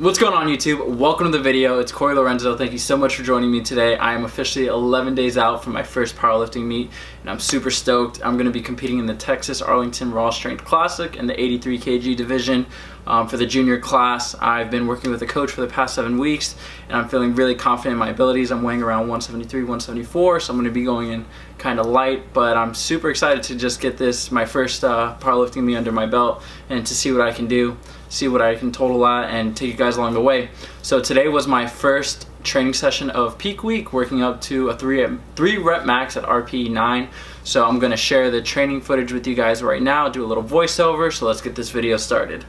What's going on YouTube? Welcome to the video. It's Corey Lorenzo. Thank you so much for joining me today. I am officially 11 days out from my first powerlifting meet and I'm super stoked. I'm going to be competing in the Texas Arlington Raw Strength Classic in the 83 kg division for the junior class. I've been working with a coach for the past 7 weeks and I'm feeling really confident in my abilities. I'm weighing around 173, 174, so I'm going to be going in kind of light, but I'm super excited to just get this, my first powerlifting meet under my belt and to see what I can do, see what I can total at, and take you guys along the way. So today was my first training session of peak week, working up to a 3 rep max at RPE 9. So I'm going to share the training footage with you guys right now, do a little voiceover, so let's get this video started.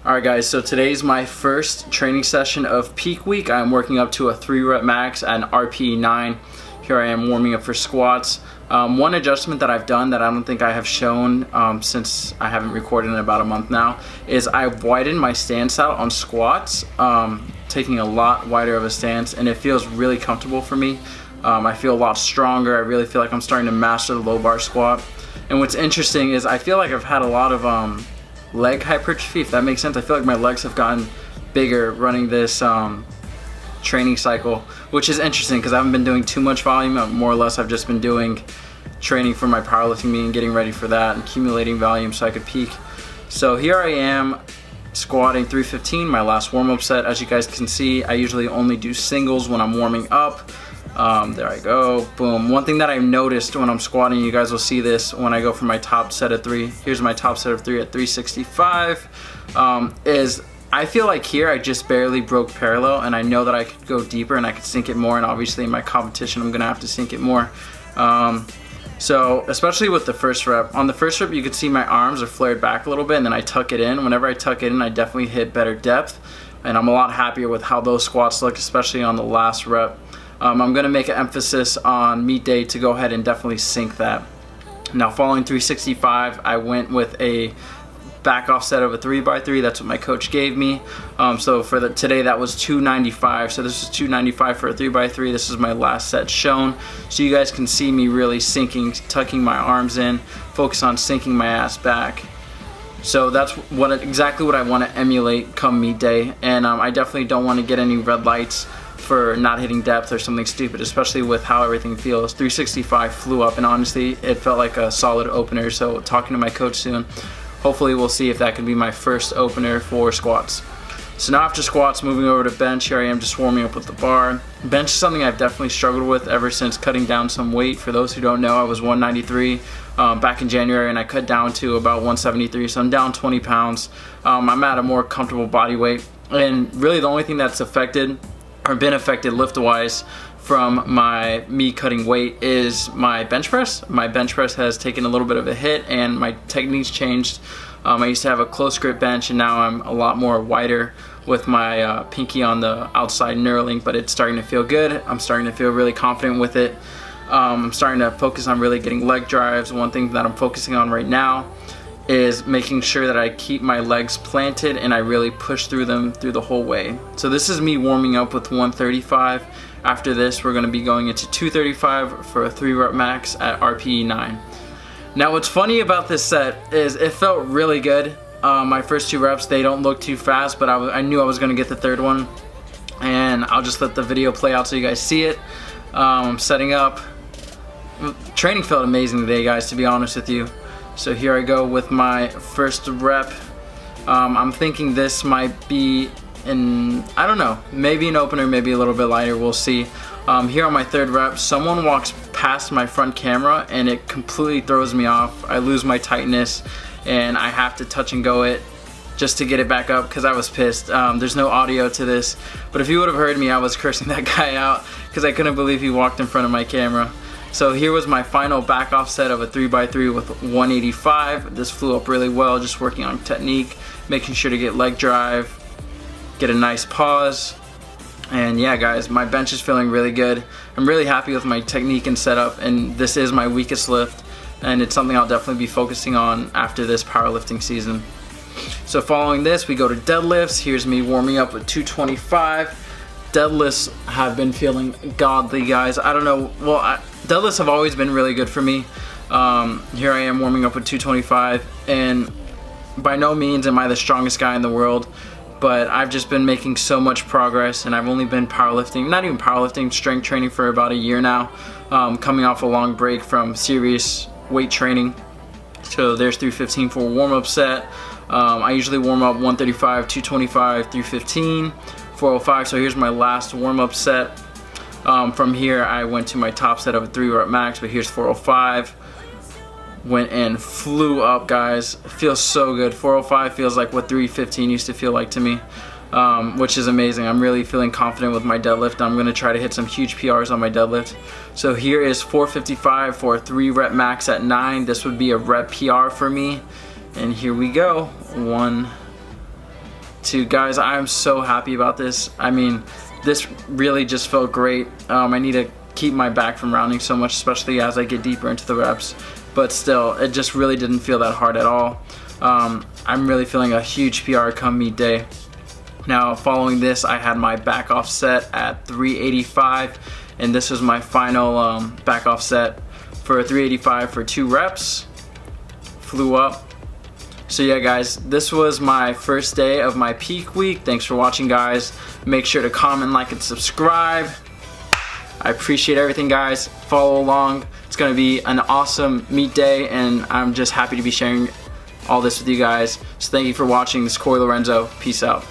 Alright guys, so today's my first training session of peak week. I'm working up to a 3 rep max at RPE 9. Here I am warming up for squats. One adjustment that I've done that I don't think I have shown since I haven't recorded in about a month now is I've widened my stance out on squats, taking a lot wider of a stance, and it feels really comfortable for me. I feel a lot stronger. I really feel like I'm starting to master the low bar squat. And what's interesting is I feel like I've had a lot of leg hypertrophy, if that makes sense. I feel like my legs have gotten bigger running this training cycle, which is interesting because I haven't been doing too much volume. More or less I've just been doing training for my powerlifting meet and getting ready for that and accumulating volume so I could peak. So here I am squatting 315, my last warm-up set. As you guys can see, I usually only do singles when I'm warming up. There I go, boom. One thing that I've noticed when I'm squatting, you guys will see this when I go for my top set of 3. Here's my top set of 3 at 365, is I feel like here I just barely broke parallel, and I know that I could go deeper and I could sink it more, and obviously in my competition I'm gonna have to sink it more. So especially with the first rep, on the first rep you can see my arms are flared back a little bit and then I tuck it in. Whenever I tuck it in, I definitely hit better depth, and I'm a lot happier with how those squats look, especially on the last rep. I'm gonna make an emphasis on meet day to go ahead and definitely sink that. Now following 365, I went with a back off set of a 3x3. That's what my coach gave me. So for today that was 295. So this is 295 for a 3x3. This is my last set shown. So you guys can see me really sinking, tucking my arms in, focus on sinking my ass back. So that's exactly what I want to emulate come meet day. And I definitely don't want to get any red lights for not hitting depth or something stupid, especially with how everything feels. 365 flew up and honestly it felt like a solid opener. So talking to my coach soon, hopefully we'll see if that can be my first opener for squats. So now after squats, moving over to bench. Here I am just warming up with the bar. Bench is something I've definitely struggled with ever since cutting down some weight. For those who don't know, I was 193 back in January and I cut down to about 173, so I'm down 20 pounds. I'm at a more comfortable body weight, and really the only thing that's affected or been affected lift-wise from me cutting weight is my bench press. My bench press has taken a little bit of a hit and my technique's changed. I used to have a close grip bench and now I'm a lot more wider with my pinky on the outside knurling, but it's starting to feel good. I'm starting to feel really confident with it. I'm starting to focus on really getting leg drives. One thing that I'm focusing on right now is making sure that I keep my legs planted and I really push through them through the whole way. So this is me warming up with 135. After this, we're going to be going into 235 for a 3 rep max at RPE 9. Now what's funny about this set is it felt really good. My first 2 reps, they don't look too fast, but I knew I was going to get the third one, and I'll just let the video play out so you guys see it. I'm setting up. Training felt amazing today, guys, to be honest with you. So here I go with my first rep. I'm thinking this might be I don't know, maybe an opener, maybe a little bit lighter, we'll see. Here on my 3rd rep, someone walks past my front camera and it completely throws me off. I lose my tightness and I have to touch and go it just to get it back up because I was pissed. There's no audio to this, but if you would have heard me, I was cursing that guy out because I couldn't believe he walked in front of my camera. So here was my final back off set of a 3x3 with 185. This flew up really well, just working on technique, making sure to get leg drive, get a nice pause. And yeah guys, my bench is feeling really good. I'm really happy with my technique and setup, and this is my weakest lift and it's something I'll definitely be focusing on after this powerlifting season. So following this, we go to deadlifts. Here's me warming up with 225. Deadlifts have been feeling godly, guys. I don't know, well, deadlifts have always been really good for me. Here I am warming up with 225, and by no means am I the strongest guy in the world, but I've just been making so much progress, and I've only been powerlifting, not even powerlifting, strength training for about a year now, coming off a long break from serious weight training. So there's 315 for a warm-up set. I usually warm up 135, 225, 315, 405. So here's my last warm-up set. From here I went to my top set of a 3-rep max, but here's 405. Went and flew up, guys. It feels so good. 405 feels like what 315 used to feel like to me, which is amazing. I'm really feeling confident with my deadlift. I'm gonna try to hit some huge PRs on my deadlift. So here is 455 for a 3-rep max at 9. This would be a rep PR for me. And here we go. 1, 2. Guys, I'm so happy about this. I mean, this really just felt great. I need to keep my back from rounding so much, especially as I get deeper into the reps. But still, it just really didn't feel that hard at all. I'm really feeling a huge PR come meet day. Now, following this, I had my back off set at 385, and this was my final back off set for a 385 for 2 reps. Flew up. So yeah, guys, this was my first day of my peak week. Thanks for watching, guys. Make sure to comment, like, and subscribe. I appreciate everything, guys. Follow along. It's gonna be an awesome meet day, and I'm just happy to be sharing all this with you guys. So thank you for watching. This is Corey Lorenzo. Peace out.